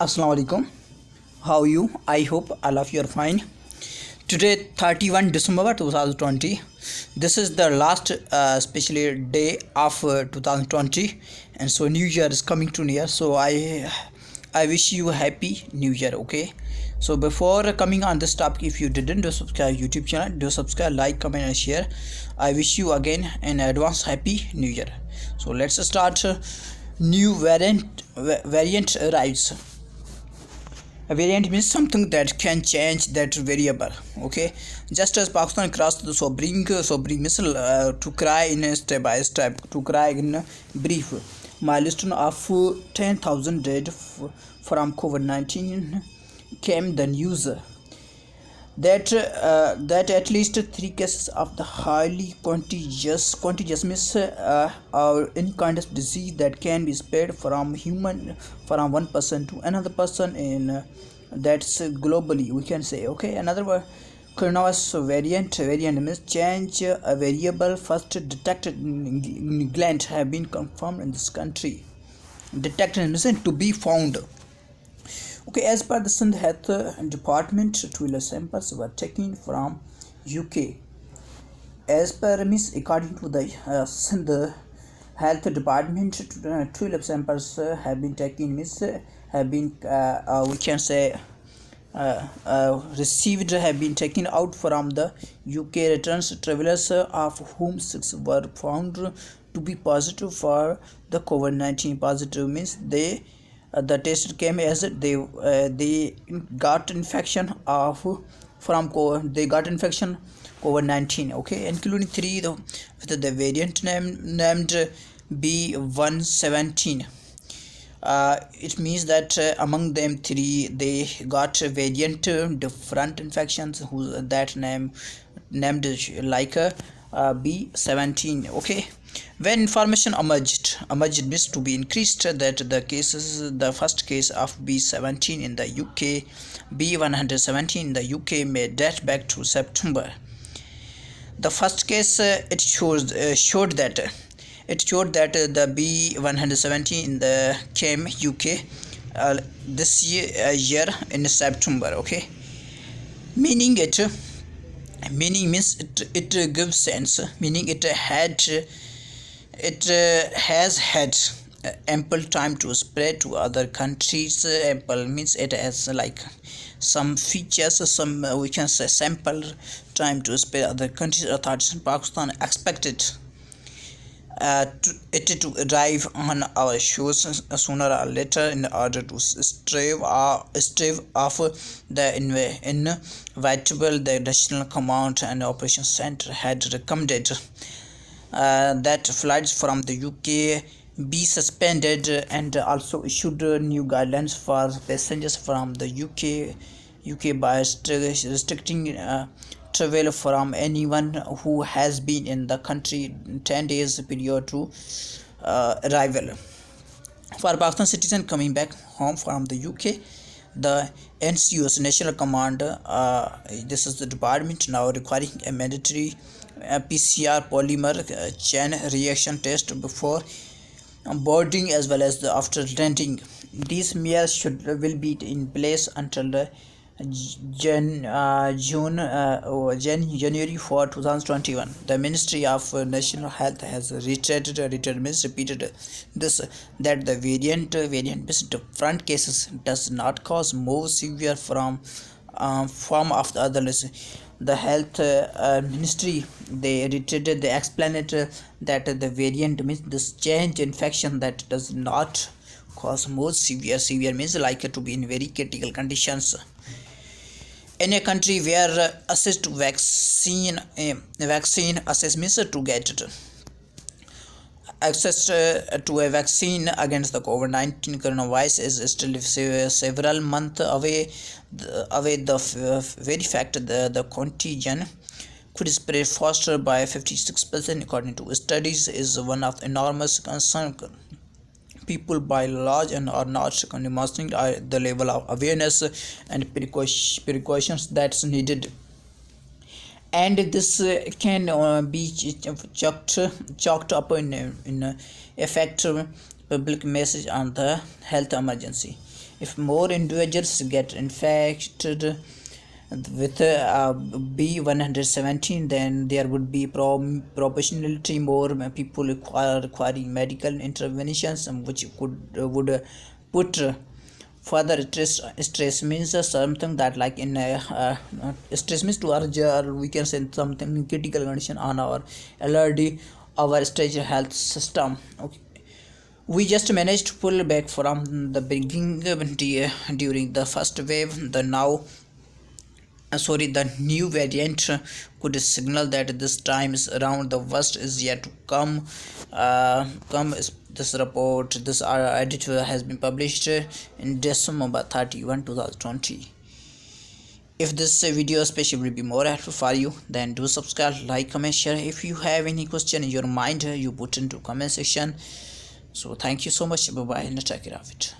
Assalamu alaikum. How are you? I hope all of you are fine. Today 31 December 2020. This is the last especially day of 2020, and so New Year is coming to near. So I wish you a happy New Year. Okay. So before coming on this topic, if you didn't do subscribe YouTube channel, do subscribe, like, comment, and share. I wish you again in advance happy New Year. So let's start. New variant arrives. A variant means something that can change that variable. Okay, just as Pakistan crossed the sobering missile to cry in a step by step, to cry in brief milestone of 10,000 dead from COVID-19 came the news that at least 3 cases of the highly contagious means or any kind of disease that can be spread from one person to another person in that's globally, we can say. Okay, another word, coronavirus variant means change a variable first detected in England have been confirmed in this country. Detected means to be found. Okay, as per the Sindh Health Department, 12 samples were taken from UK. As per means according to the Sindh Health Department, 12 samples have been taken, means have been we can say received, have been taken out from the UK returns travelers, of whom 6 were found to be positive for the COVID-19. Positive means the test came as they got infection of they got infection COVID-19. Okay, including 3 with the variant named B117. It means that among them 3 they got variant different infections whose that named like B17. Okay, when information emerged means to be increased that the first case of B17 in the UK, B117 in the UK may date back to September. The first case showed that the B117 in the came UK this year in September. Okay, meaning means it gives sense, meaning it has had ample time to spread to other countries. Ample means it has like some features, some we can say sample time to spread other countries. Authorities in Pakistan expected to arrive on our shores sooner or later in order to stave off the inevitable. The National Command and Operations Center had recommended that flights from the UK be suspended, and also issued new guidelines for passengers from the UK by restricting travel from anyone who has been in the country 10 days period to arrival. For Pakistan citizen coming back home from the UK, the NCO's National Command, this is the department, now requiring a mandatory PCR polymer chain reaction test before boarding as well as after landing. These measures will be in place until the January 4, 2021. The Ministry of National Health has repeated this, that the variant means different cases does not cause more severe form of the others. The health ministry, they explained that the variant means this change infection that does not cause more severe means like to be in very critical conditions. In a country where access to vaccine access means to get access to a vaccine against the COVID-19 coronavirus is still several months away. The very fact the contagion could spread faster by 56% according to studies is one of enormous concern. People by large and are not demonstrating the level of awareness and precautions that's needed, and this can be chalked up in effect public message on the health emergency. If more individuals get infected with B117, then there would be proportionality more people requiring medical interventions, which would put further stress means something that like in stress means to urge, or we can say something critical condition on our LRD, our stage health system. Okay, we just managed to pull back from the beginning during the first wave. The new variant could signal that this time is around the worst is yet to come. This report, this editorial has been published in December 31, 2020. If this video especially will be more helpful for you, then do subscribe, like, comment, share. If you have any question in your mind, you put into comment section. So thank you so much. Bye bye and take care of it.